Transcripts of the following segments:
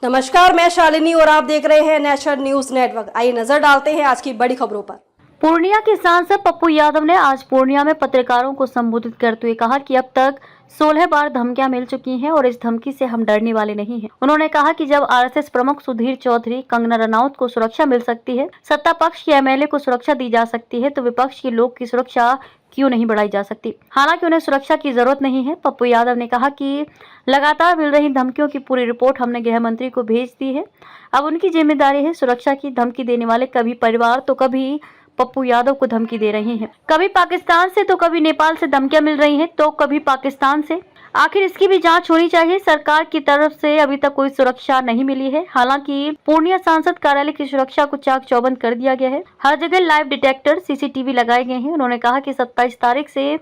नमस्कार, मैं शालिनी और आप देख रहे हैं नेशनल न्यूज नेटवर्क। आइए नजर डालते हैं आज की बड़ी खबरों पर। पूर्णिया के सांसद पप्पू यादव ने आज पूर्णिया में पत्रकारों को संबोधित करते हुए कहा कि अब तक 16 बार धमकियां मिल चुकी हैं और इस धमकी से हम डरने वाले नहीं हैं। उन्होंने कहा कि जब आरएसएस प्रमुख सुधीर चौधरी, कंगना रनौत को सुरक्षा मिल सकती है, सत्ता पक्ष के एमएलए को सुरक्षा दी जा सकती है, तो विपक्ष के लोग की सुरक्षा क्यों नहीं बढ़ाई जा सकती। हालांकि उन्हें सुरक्षा की जरूरत नहीं है। पप्पू यादव ने कहा कि लगातार मिल रही धमकियों की पूरी रिपोर्ट हमने गृह मंत्री को भेज दी है। अब उनकी जिम्मेदारी है सुरक्षा की। धमकी देने वाले कभी परिवार तो कभी पप्पू यादव को धमकी दे रहे हैं। कभी पाकिस्तान से तो कभी नेपाल से धमकियां मिल रही हैं, तो कभी पाकिस्तान से। आखिर इसकी भी जांच होनी चाहिए। सरकार की तरफ से अभी तक कोई सुरक्षा नहीं मिली है। हालांकि पूर्णिया सांसद कार्यालय की सुरक्षा को चाक चौबंद कर दिया गया है। हर जगह लाइव डिटेक्टर, सीसीटीवी लगाए गए हैं। उन्होंने कहा कि 27 तारीख से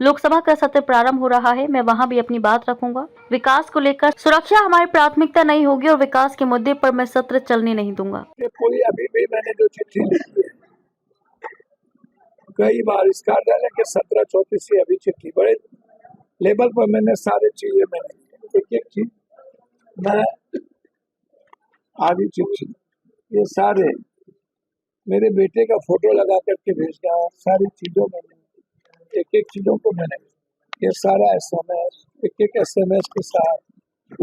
लोकसभा का सत्र प्रारंभ हो रहा है। मैं वहां भी अपनी बात रखूंगा। विकास को लेकर सुरक्षा हमारी प्राथमिकता नहीं होगी और विकास के मुद्दे पर मैं सत्र चलने नहीं दूंगा। कोई अभी भी मैंने जो चिट्ठी लिखी है कई बार इस कार्यालय के 1734 से अभी चिट्ठी बड़े लेवल पर मैंने सारे चीजें मैंने एक चीज मैं आधी चिट्ठी ये सारे मेरे बेटे का फोटो लगा करके भेज दिया। सारी चीजों में एक चीजों को मैंने ये सारा एसएमएस एक एसएमएस के साथ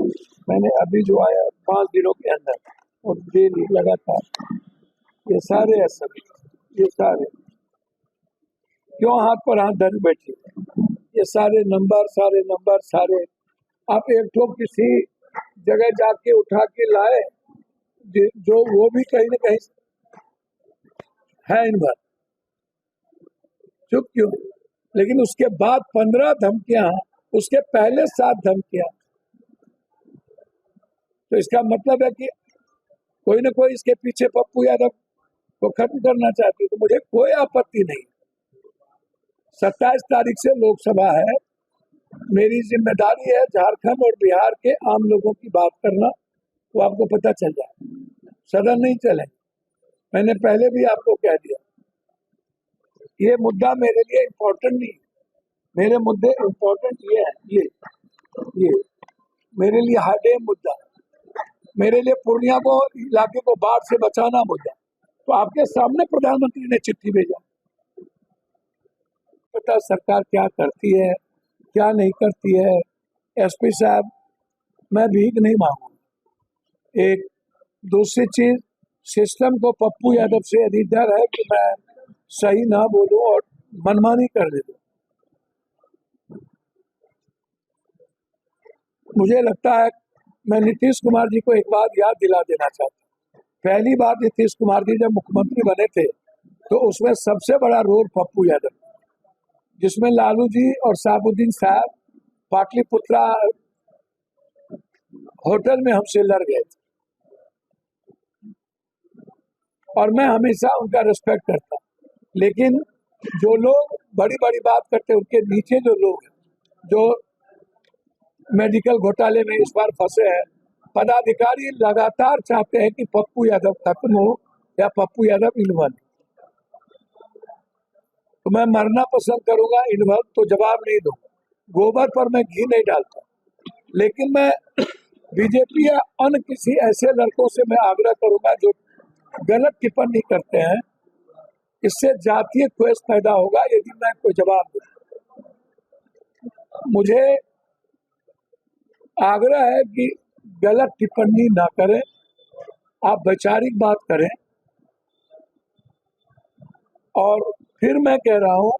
मैंने अभी जो आया 5 दिनों के अंदर और डेली लगातार ये सारे एसएमएस ये सारे क्यों हाथ पर हाथ धर बैठे ये सारे नंबर सारे आप एक तो किसी जगह जाके उठा के लाए जो वो भी कहीं ना कहीं है इन बार चुप क्यों, लेकिन उसके बाद 15 धमकियां, उसके पहले 7 धमकियां, तो इसका मतलब है कि कोई ना कोई इसके पीछे पप्पू यादव को खत्म करना चाहती है। तो मुझे कोई आपत्ति नहीं। 27 तारीख से लोकसभा है। मेरी जिम्मेदारी है झारखंड और बिहार के आम लोगों की बात करना, तो आपको पता चल जाए। सदन नहीं चले, मैंने पहले भी आपको कह दिया ये मुद्दा मेरे लिए इम्पोर्टेंट नहीं। मेरे मुद्दे इम्पोर्टेंट ये है, ये मेरे लिए हार्डे मुद्दा, मेरे लिए पूर्णिया को इलाके को बाढ़ से बचाना मुद्दा। तो आपके सामने प्रधानमंत्री ने चिट्ठी भेजा। पता सरकार क्या करती है क्या नहीं करती है। एसपी साहब मैं भीख नहीं मांगूंगा। एक दूसरी चीज सिस्टम को पप्पू यादव से यदि डर है कि मैं सही ना बोलूं और मनमानी कर दे दूं, मुझे लगता है मैं नीतीश कुमार जी को एक बात याद दिला देना चाहता हूँ। पहली बार नीतीश कुमार जी जब मुख्यमंत्री बने थे तो उसमें सबसे बड़ा रोल पप्पू यादव, जिसमें लालू जी और साबुद्दीन साहब पाटलिपुत्रा होटल में हमसे लड़ गए थे और मैं हमेशा उनका रिस्पेक्ट करता। लेकिन जो लोग बड़ी बड़ी बात करते हैं उनके नीचे जो लोग हैं जो मेडिकल घोटाले में इस बार फंसे हैं, पदाधिकारी लगातार चाहते हैं कि पप्पू यादव खत्म हो या पप्पू यादव इन्वॉल्व। तो मैं मरना पसंद करूंगा, इन्वॉल्व तो जवाब नहीं दूंगा। गोबर पर मैं घी नहीं डालता, लेकिन मैं बीजेपी या अन्य किसी ऐसे लड़कों से मैं आग्रह करूंगा जो गलत टिप्पणी करते हैं। इससे जातीय क्वेश पैदा होगा यदि मैं कोई जवाब दूं। मुझे आग्रह है कि गलत टिप्पणी ना करें, आप वैचारिक बात करें। और फिर मैं कह रहा हूं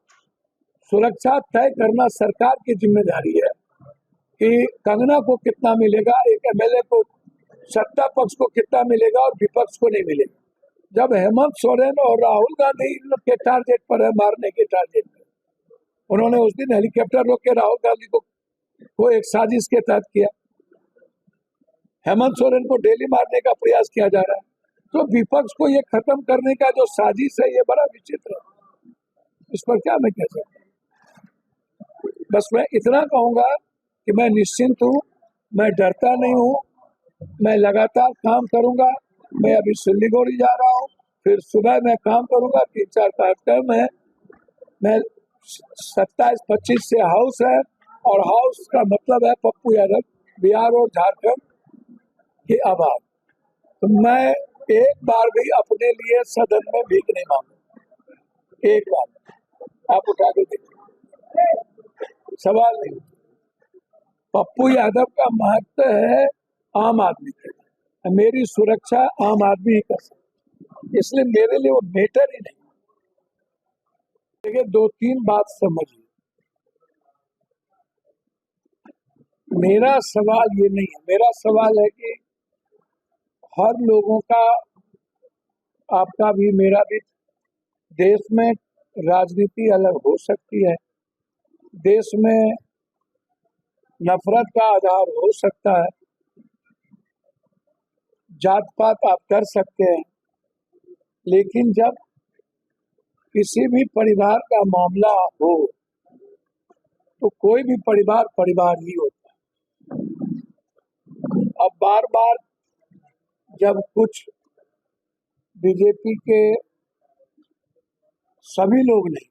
सुरक्षा तय करना सरकार की जिम्मेदारी है कि कंगना को कितना मिलेगा, एक एमएलए को, सत्ता पक्ष को कितना मिलेगा और विपक्ष को नहीं मिलेगा। जब हेमंत सोरेन और राहुल गांधी इन लोग के टारगेट पर है, मारने के टारगेट पर, उन्होंने उस दिन हेलीकॉप्टर रोक के राहुल गांधी को एक साजिश के तहत किया। हेमंत सोरेन को डेली मारने का प्रयास किया जा रहा है। तो विपक्ष को ये खत्म करने का जो साजिश है ये बड़ा विचित्र है। इस पर क्या मैं कह सकता। बस मैं इतना कहूंगा कि मैं निश्चिंत हूँ, मैं डरता नहीं हूँ, मैं लगातार काम करूंगा। मैं अभी सिल्लीगुड़ी जा रहा हूँ, फिर सुबह मैं काम करूंगा 3-4 कार्यक्रम है। मैं 27-25 से हाउस है और हाउस का मतलब है पप्पू यादव, बिहार और झारखंड कि आभार। तो मैं एक बार भी अपने लिए सदन में भीख नहीं मांगू, एक बार आप उठा के देखिए, सवाल नहीं। पप्पू यादव का महत्व है आम आदमी के लिए, मेरी सुरक्षा आम आदमी ही कर सकता, इसलिए मेरे लिए वो बेटर ही नहीं। देखिए, 2-3 बात समझिए। मेरा सवाल ये नहीं है, मेरा सवाल है कि हर लोगों का, आपका भी मेरा भी, देश में राजनीति अलग हो सकती है, देश में नफरत का आधार हो सकता है, जात पात आप कर सकते हैं, लेकिन जब किसी भी परिवार का मामला हो तो कोई भी परिवार परिवार ही होता है। अब बार बार जब कुछ बीजेपी के सभी लोग नहीं,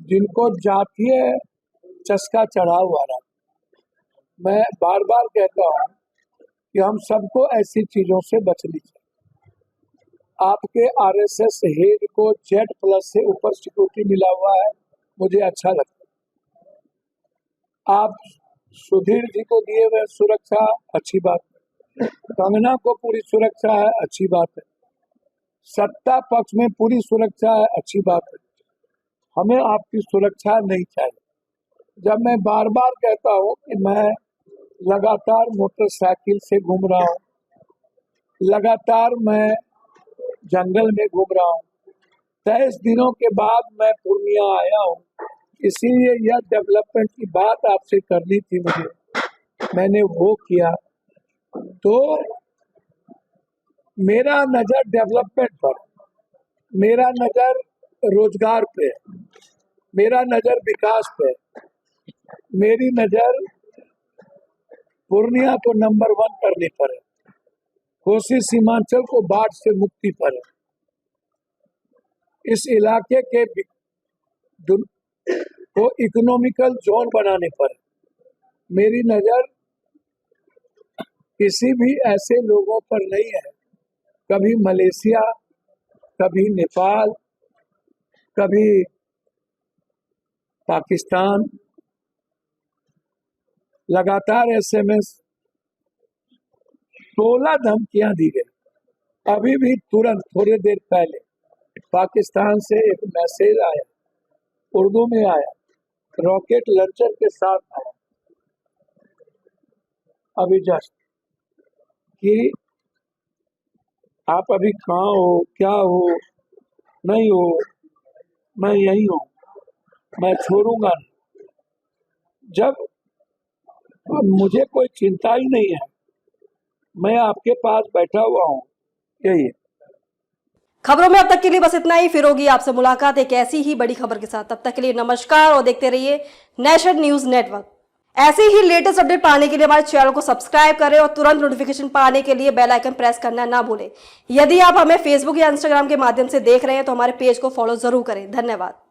जिनको जातीय चस्का चढ़ा हुआ रहा, मैं बार बार कहता हूं कि हम सबको ऐसी चीजों से बचनी चाहिए। आपके आरएसएस हेड को Z+ से ऊपर सिक्योरिटी मिला हुआ है, मुझे अच्छा लगता है। आप सुधीर जी को दिए हुए सुरक्षा, अच्छी बात है। कंगना को पूरी सुरक्षा है, अच्छी बात है। सत्ता पक्ष में पूरी सुरक्षा है, अच्छी बात है। हमें आपकी सुरक्षा नहीं चाहिए। जब मैं बार बार कहता हूँ कि मैं लगातार मोटरसाइकिल से घूम रहा हूँ, लगातार मैं जंगल में घूम रहा हूँ, 23 दिनों के बाद मैं पूर्णिया आया हूँ, इसीलिए यह डेवलपमेंट की बात आपसे करनी थी मुझे, मैंने वो किया। तो मेरा नजर डेवलपमेंट पर, मेरा नजर रोजगार पे, मेरा नजर विकास पे, मेरी नजर पूर्णिया को नंबर 1 करने पर है, कोसी सीमांचल को बाढ़ से मुक्ति पर है, इस इलाके के को इकोनॉमिकल जोन बनाने पर है। मेरी नजर किसी भी ऐसे लोगों पर नहीं है, कभी मलेशिया, कभी नेपाल, कभी पाकिस्तान, लगातार SMS 16 धमकियां दी गई। अभी भी तुरंत थोड़ी देर पहले पाकिस्तान से एक मैसेज आया, उर्दू में आया, रॉकेट लॉन्चर के साथ आया, अभी जस्ट, कि आप अभी कहाँ हो, क्या हो, नहीं हो, मैं यही हूँ, मैं छोड़ूंगा नहीं। जब मुझे कोई चिंता ही नहीं है, मैं आपके पास बैठा हुआ हूँ, यही है। खबरों में अब तक के लिए बस इतना ही। फिर होगी आपसे मुलाकात एक ऐसी ही बड़ी खबर के साथ। तब तक के लिए नमस्कार और देखते रहिए नेशन न्यूज नेटवर्क। ऐसे ही लेटेस्ट अपडेट पाने के लिए हमारे चैनल को सब्सक्राइब करें और तुरंत नोटिफिकेशन पाने के लिए बेल आइकन प्रेस करना ना भूलें। यदि आप हमें फेसबुक या इंस्टाग्राम के माध्यम से देख रहे हैं तो हमारे पेज को फॉलो जरूर करें। धन्यवाद।